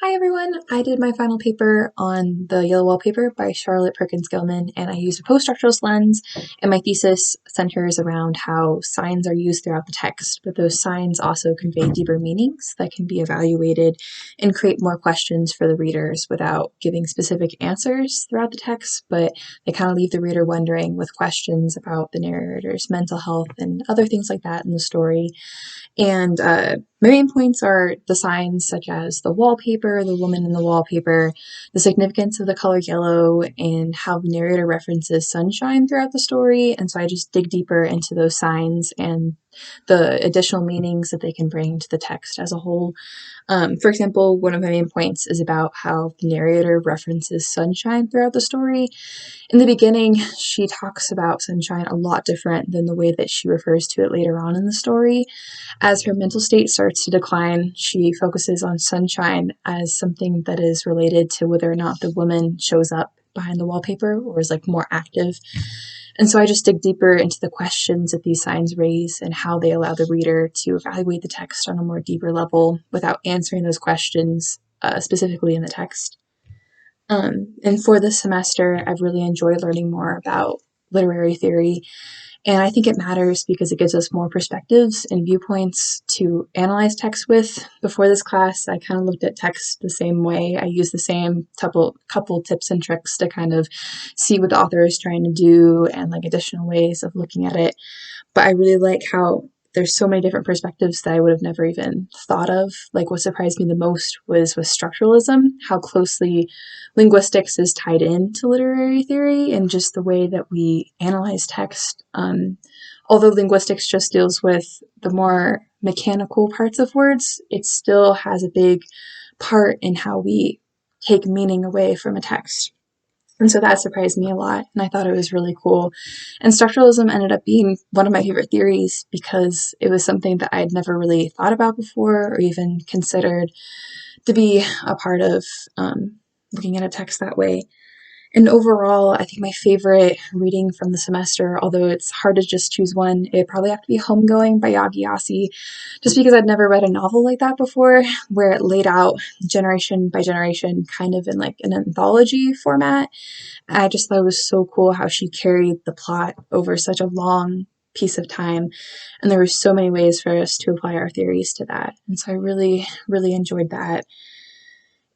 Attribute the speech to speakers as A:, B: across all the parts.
A: Hi everyone! I did my final paper on the Yellow Wallpaper by Charlotte Perkins Gilman, and I used a post-structuralist lens, and my thesis centers around how signs are used throughout the text, but those signs also convey deeper meanings that can be evaluated and create more questions for the readers without giving specific answers throughout the text, but they kind of leave the reader wondering with questions about the narrator's mental health and other things like that in the story. And my main points are the signs such as the wallpaper, the woman in the wallpaper, the significance of the color yellow, and how the narrator references sunshine throughout the story. And so I just dig deeper into those signs and the additional meanings that they can bring to the text as a whole. For example, one of my main points is about how the narrator references sunshine throughout the story. In the beginning, she talks about sunshine a lot different than the way that she refers to it later on in the story. As her mental state starts to decline, she focuses on sunshine as something that is related to whether or not the woman shows up behind the wallpaper or is more active. And so I just dig deeper into the questions that these signs raise and how they allow the reader to evaluate the text on a more deeper level without answering those questions specifically in the text. And for this semester, I've really enjoyed learning more about literary theory, and I think it matters because it gives us more perspectives and viewpoints to analyze text with. Before this class, I kind of looked at text the same way. I used the same couple tips and tricks to kind of see what the author is trying to do and additional ways of looking at it. But I really like how there's so many different perspectives that I would have never even thought of. What surprised me the most was with structuralism, how closely linguistics is tied into literary theory and just the way that we analyze text. Although linguistics just deals with the more mechanical parts of words, it still has a big part in how we take meaning away from a text. And so that surprised me a lot, and I thought it was really cool. And structuralism ended up being one of my favorite theories because it was something that I'd never really thought about before or even considered to be a part of looking at a text that way. And overall, I think my favorite reading from the semester, although it's hard to just choose one, it'd probably have to be Homegoing by Yagi Yassi, just because I'd never read a novel like that before, where it laid out generation by generation kind of in an anthology format. I just thought it was so cool how she carried the plot over such a long piece of time, and there were so many ways for us to apply our theories to that. And so I really, really enjoyed that.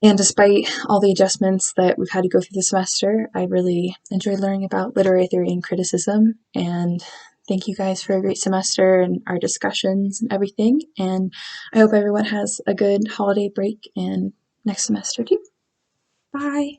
A: And despite all the adjustments that we've had to go through this semester, I really enjoyed learning about literary theory and criticism. And thank you guys for a great semester and our discussions and everything. And I hope everyone has a good holiday break and next semester too. Bye!